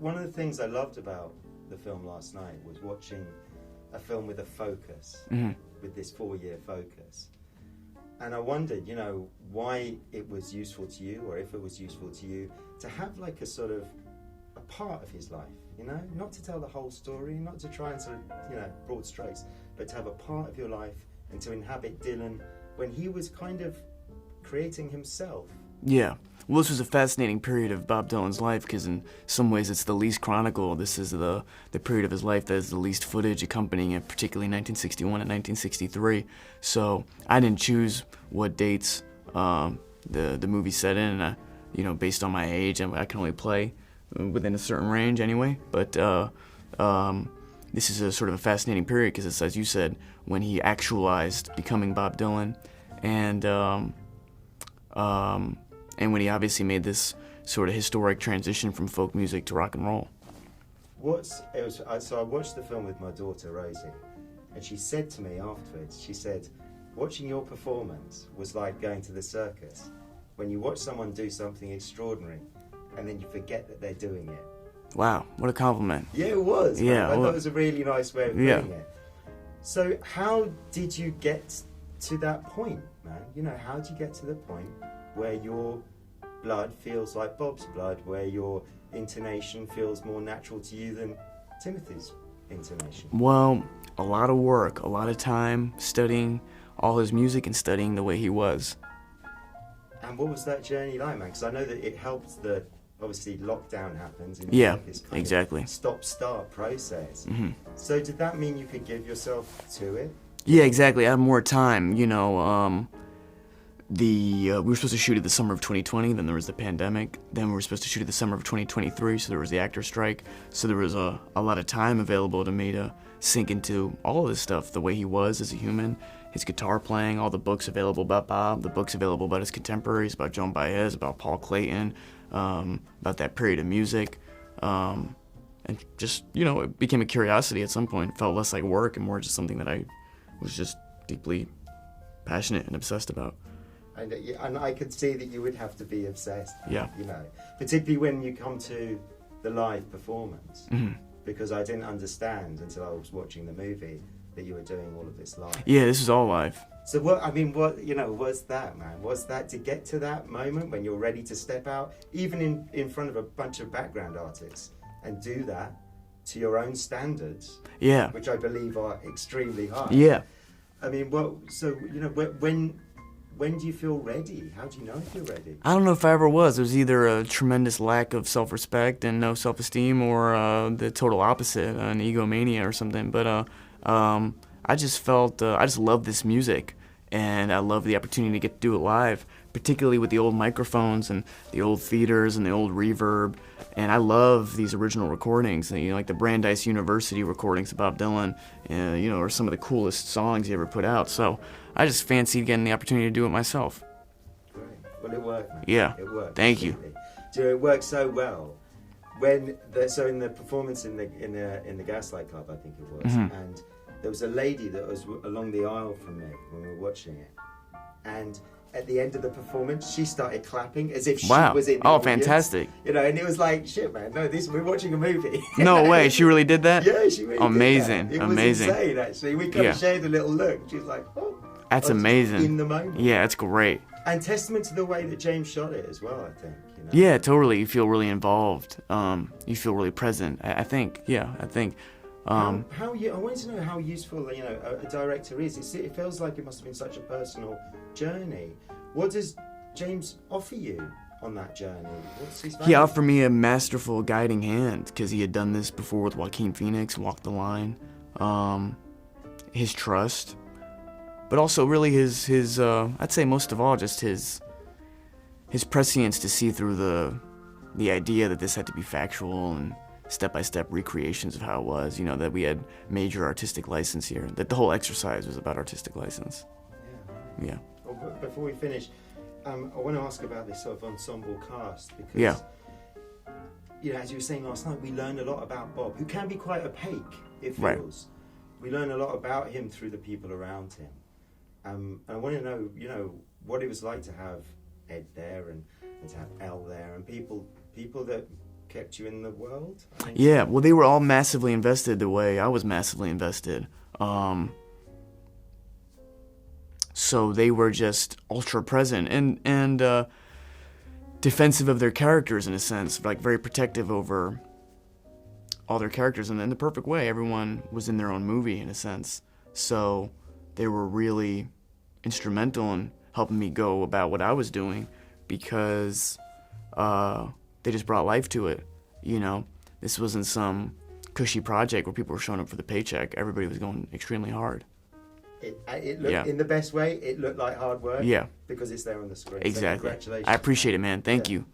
one of the things I loved about the film last night was watching a film with a focus, with this 4-year focus. And I wondered, you know, why it was useful to you, or if it was useful to you, to have like a sort of a part of his life, you know, not to tell the whole story, not to try and sort of, you know, broad strokes, but to have a part of your life and to inhabit Dylan when he was kind of creating himself. Yeah. Well, this was a fascinating period of Bob Dylan's life because in some ways it's the least chronicled. This is the period of his life that has the least footage accompanying it, particularly 1961 and 1963. So I didn't choose what dates the movie set in. You know, based on my age, I can only play within a certain range anyway. But this is a sort of a fascinating period because it's, as you said, when he actualized becoming Bob Dylan, and when he obviously made this sort of historic transition from folk music to rock and roll. So I watched the film with my daughter Rosie, and she said to me afterwards, she said, watching your performance was like going to the circus, when you watch someone do something extraordinary and then you forget that they're doing it. Wow, what a compliment. Yeah, it was. Yeah, I thought it was a really nice way of putting it. So how did you get to that point, man? You know, how did you get to the point where your blood feels like Bob's blood, where your intonation feels more natural to you than Timothy's intonation? Well, a lot of work, a lot of time studying all his music and studying the way he was. And what was that journey like, man? Because I know that it helped that obviously lockdown happens and this kind exactly of stop-start process. So did that mean you could give yourself to it? Yeah, exactly. I had more time, you know. We were supposed to shoot it the summer of 2020, then there was the pandemic, then we were supposed to shoot it the summer of 2023, so there was the actor strike, so there was a lot of time available to me to sink into all of this stuff, the way he was as a human, his guitar playing, all the books available about Bob, the books available about his contemporaries, about Joan Baez, about Paul Clayton, about that period of music, and just, you know, it became a curiosity at some point. It felt less like work and more just something that I was just deeply passionate and obsessed about. And I could see that you would have to be obsessed, yeah, you know, particularly when you come to the live performance, because I didn't understand until I was watching the movie that you were doing all of this live. Yeah, this is all live. So what, you know, was that, man? Was that to get to that moment when you're ready to step out, even in front of a bunch of background artists, and do that to your own standards? Yeah. Which I believe are extremely high. Yeah. I mean, when do you feel ready? How do you know if you're ready? I don't know if I ever was. There was either a tremendous lack of self-respect and no self-esteem, or the total opposite, an egomania or something. But I just felt, I just loved this music, and I loved the opportunity to get to do it live, particularly with the old microphones and the old theaters and the old reverb. And I love these original recordings, you know, like the Brandeis University recordings of Bob Dylan, you know, are some of the coolest songs he ever put out. So I just fancied getting the opportunity to do it myself. Great. Well, it worked, man. Yeah. It worked. Thank you. Do you know, it worked so well. In the performance in the Gaslight Club, I think it was, and there was a lady that was along the aisle from me when we were watching it, and at the end of the performance, she started clapping as if she was in the audience. Fantastic. You know, and it was like, shit, man, no, we're watching a movie. No way, she really did that? Yeah, she really amazing. did that. It was amazing. insane, actually. We kind of shared a little look. She was like, oh. That's amazing. In the moment. Yeah, it's great. And testament to the way that James shot it as well, I think. You know? Yeah, totally. You feel really involved. You feel really present. I think. Yeah, I think. I wanted to know how useful, you know, a director is. It feels like it must have been such a personal journey. What does James offer you on that journey? What's his value? He offered me a masterful guiding hand because he had done this before with Joaquin Phoenix, Walk the Line. His trust, but also really his I'd say most of all just his prescience to see through the idea that this had to be factual and step-by-step recreations of how it was, you know, that we had major artistic license here, that the whole exercise was about artistic license. Yeah. Well, before we finish, I want to ask about this sort of ensemble cast, because, you know, as you were saying last night, we learned a lot about Bob, who can be quite opaque, it feels. Right. We learn a lot about him through the people around him. And I want to know, you know, what it was like to have Ed there and to have Elle there, and people that kept you in the world? I think Yeah, well, they were all massively invested the way I was massively invested. So they were just ultra present and defensive of their characters in a sense, like very protective over all their characters, and in the perfect way. Everyone was in their own movie in a sense. So they were really instrumental in helping me go about what I was doing because they just brought life to it. You know, this wasn't some cushy project where people were showing up for the paycheck. Everybody was going extremely hard. It looked, in the best way, it looked like hard work. Yeah. Because it's there on the screen. Exactly. So congratulations. I appreciate it, man. Thank you.